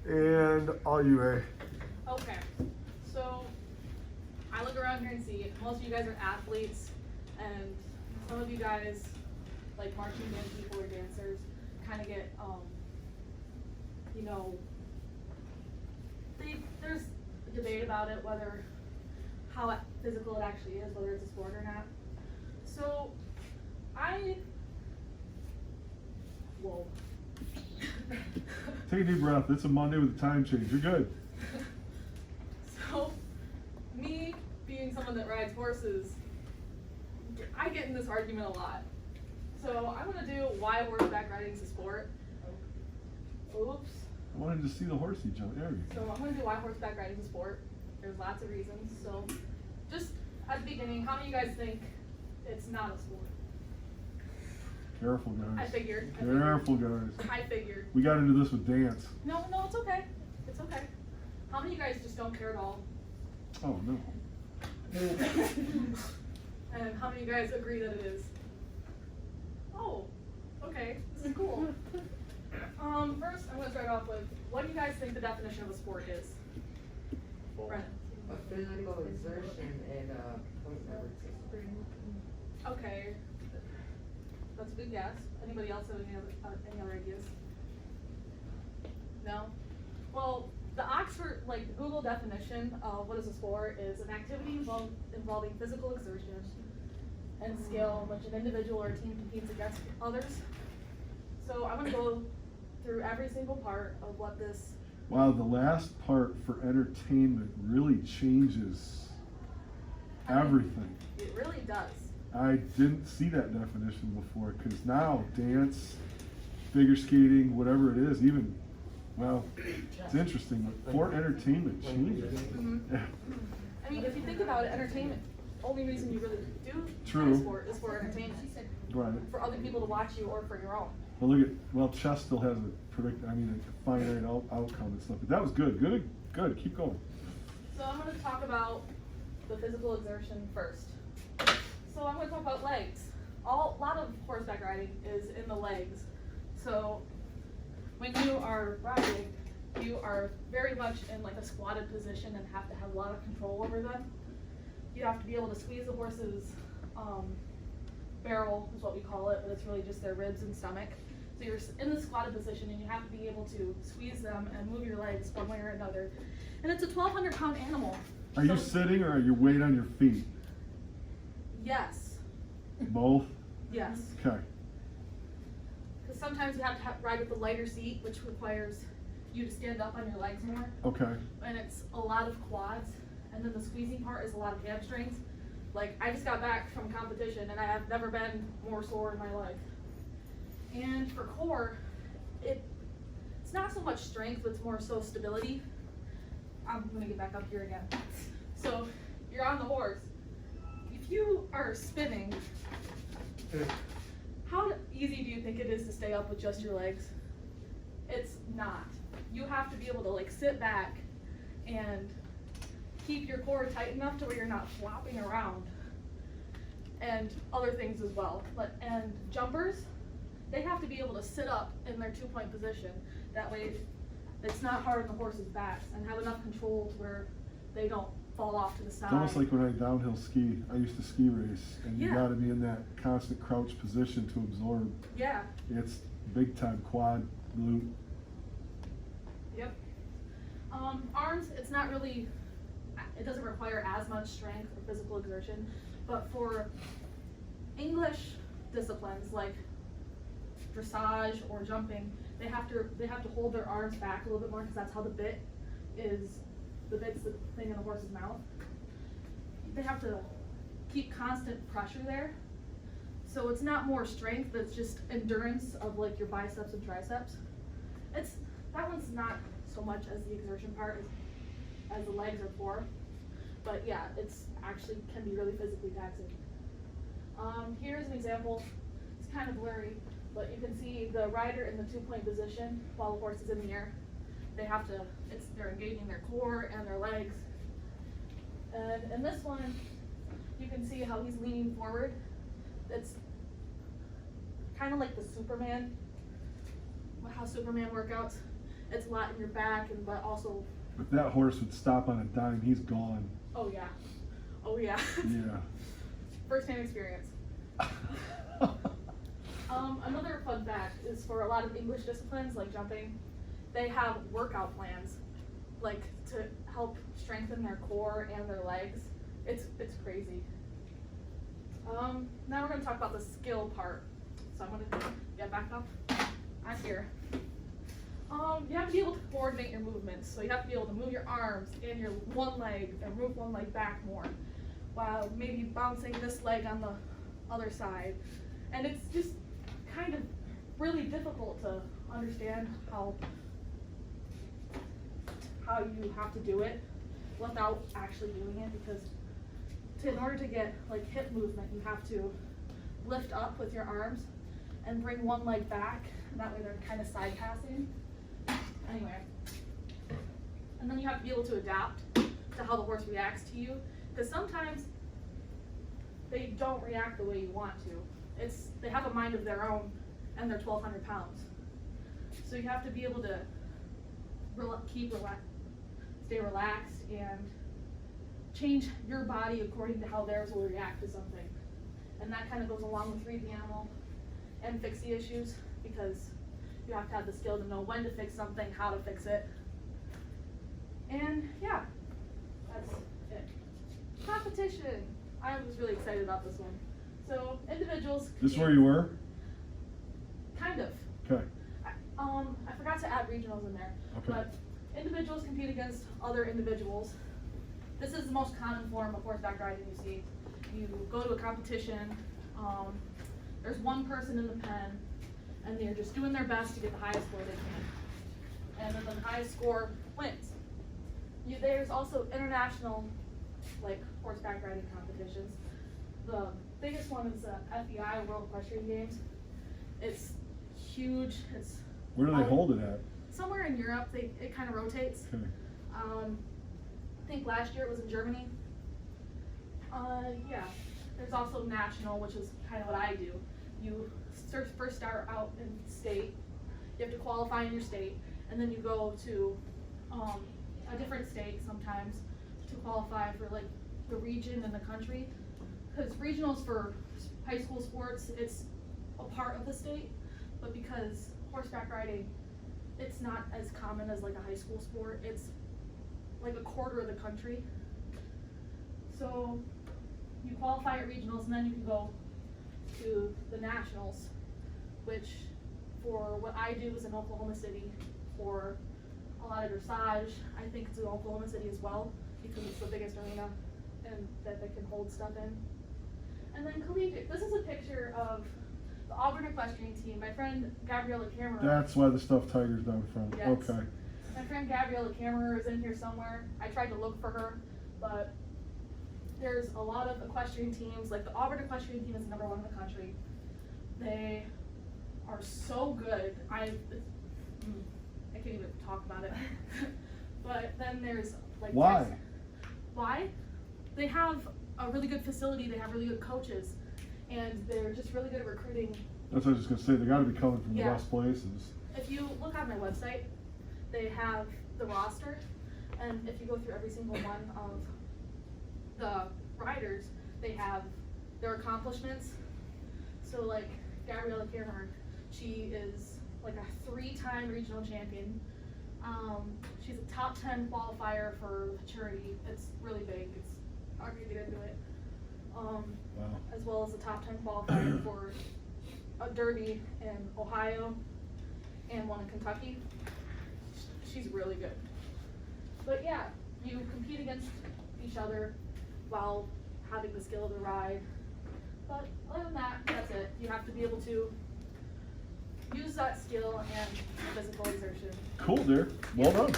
And all you, A. Okay, so I look around here and see most of you guys are athletes, and some of you guys, like marching band people or dancers, kind of get, you know, there's a debate about it, whether how physical it actually is, whether it's a sport or not. So whoa. Take a deep breath. It's a Monday with a time change. You're good. So, me being someone that rides horses, I get in this argument a lot. So I'm gonna do why horseback riding is a sport. Oops. I wanted to see the horsey jump. There you So I'm gonna do why horseback riding is a sport. There's lots of reasons. So just at the beginning, how many of you guys think it's not a sport? Careful, guys. I figured. Careful, guys. I figured. We got into this with dance. No, it's okay. It's okay. How many of you guys just don't care at all? Oh, no. And how many of you guys agree that it is? Oh, okay. This is cool. First, I'm going to start off with, what do you guys think the definition of a sport is? Brennan. A physical exertion at a point where it's Okay. That's a good guess. Anybody else have any other ideas? No? Well, the Oxford, like Google definition of what is a sport is an activity involving physical exertion and skill in which an individual or a team competes against others. So I'm going to go through every single part of what this. Wow, the last part for entertainment really changes everything. It really does. I didn't see that definition before, because now dance, figure skating, whatever it is, even, well, it's interesting, but for entertainment changes. Mm-hmm. Yeah. I mean, if you think about it, entertainment, only reason you really do True. play sport is for entertainment. Right. For other people to watch you or for your own. Well, look at, chess still has a finite outcome and stuff, but that was good. Good, keep going. So I'm going to talk about the physical exertion first. So I'm going to talk about legs. A lot of horseback riding is in the legs. So when you are riding, you are very much in like a squatted position and have to have a lot of control over them. You have to be able to squeeze the horse's barrel, is what we call it, but it's really just their ribs and stomach. So you're in the squatted position and you have to be able to squeeze them and move your legs one way or another. And it's a 1,200-pound animal. Are you sitting or are you weight on your feet? Yes. Both? Yes. Okay. Because sometimes you have to ride with a lighter seat, which requires you to stand up on your legs more. Okay. And it's a lot of quads. And then the squeezing part is a lot of hamstrings. Like, I just got back from competition and I have never been more sore in my life. And for core, it's not so much strength, but it's more so stability. I'm gonna get back up here again. So, you're on the horse. If you are spinning, how easy do you think it is to stay up with just your legs? It's not. You have to be able to like sit back and keep your core tight enough to where you're not flopping around, and other things as well. And jumpers, they have to be able to sit up in their 2-point position. That way it's not hard on the horse's backs and have enough control to where they don't fall off to the side. It's almost like when I downhill ski. I used to ski race, and you Yeah. got to be in that constant crouch position to absorb. Yeah. It's big time quad, glute. Yep. Arms, it's not really, it doesn't require as much strength or physical exertion, but for English disciplines like dressage or jumping, they have to hold their arms back a little bit more, because that's how the bit's the thing in the horse's mouth. They have to keep constant pressure there. So it's not more strength, but it's just endurance of like your biceps and triceps. That one's not so much as the exertion part as the legs are for. But yeah, it's actually can be really physically taxing. Here's an example. It's kind of blurry, but you can see the rider in the 2-point position while the horse is in the air. They're engaging their core and their legs. And in this one, you can see how he's leaning forward. It's kind of like the Superman, how Superman workouts. It's a lot in your back, and but also, If that horse would stop on a dime, he's gone. oh yeah, oh yeah. Yeah. First-hand experience. Another fun fact is for a lot of English disciplines like jumping, they have workout plans, like to help strengthen their core and their legs. It's crazy. Now we're going to talk about the skill part. So I'm going to get back up. I'm here. You have to be able to coordinate your movements. So you have to be able to move your arms and your one leg, and move one leg back more, while maybe bouncing this leg on the other side. And it's just kind of really difficult to understand how you have to do it without actually doing it, because in order to get like hip movement, you have to lift up with your arms and bring one leg back, and that way they're kind of side passing. Anyway, and then you have to be able to adapt to how the horse reacts to you, because sometimes they don't react the way you want to. They have a mind of their own, and they're 1,200 pounds. So you have to be able to stay relaxed and change your body according to how theirs will react to something. And that kind of goes along with read the animal and fix the issues, because you have to have the skill to know when to fix something, how to fix it. And yeah, that's it. Competition. I was really excited about this one. So individuals. This is where you were? Kind of. Okay. I forgot to add regionals in there. Okay. But individuals compete against other individuals. This is the most common form of horseback riding you see. You go to a competition, there's one person in the pen, and they're just doing their best to get the highest score they can. And then the highest score wins. There's also international, like, horseback riding competitions. The biggest one is the FEI, World Equestrian Games. It's huge. Where do they hold it at? Somewhere in Europe. It kind of rotates. Okay. I think last year it was in Germany. Yeah. There's also national, which is kind of what I do. You first start out in state. You have to qualify in your state, and then you go to a different state sometimes to qualify for like the region and the country. Because regionals for high school sports, it's a part of the state, but because horseback riding, it's not as common as like a high school sport. It's like a quarter of the country. So you qualify at regionals, and then you can go to the nationals, which for what I do is in Oklahoma City. For a lot of dressage, I think it's in Oklahoma City as well, because it's the biggest arena and that they can hold stuff in. And then collegiate. This is a picture of the Auburn equestrian team. My friend Gabriella Kammerer. That's why the stuffed tiger's down front. Yes. Okay. My friend Gabriella Kammerer is in here somewhere. I tried to look for her, but there's a lot of equestrian teams. Like the Auburn equestrian team is number 1 in the country. They are so good. I can't even talk about it. But then there's like. Why? Why? They have a really good facility. They have really good coaches, and they're just really good at recruiting. That's what I was just gonna say. They got to be coming from the Yeah. best places. If you look on their website, they have the roster, and if you go through every single one of the riders, they have their accomplishments. So like Gabriella Kammerer, she is like a 3-time regional champion. She's a top 10 qualifier for maturity. It's really big. It's hard to get into it. Wow. As well as a top 10 qualifier for a derby in Ohio and one in Kentucky. She's really good. But yeah, you compete against each other while having the skill of the ride. But other than that, that's it. You have to be able to use that skill and physical exertion. Cool, dear. Well done.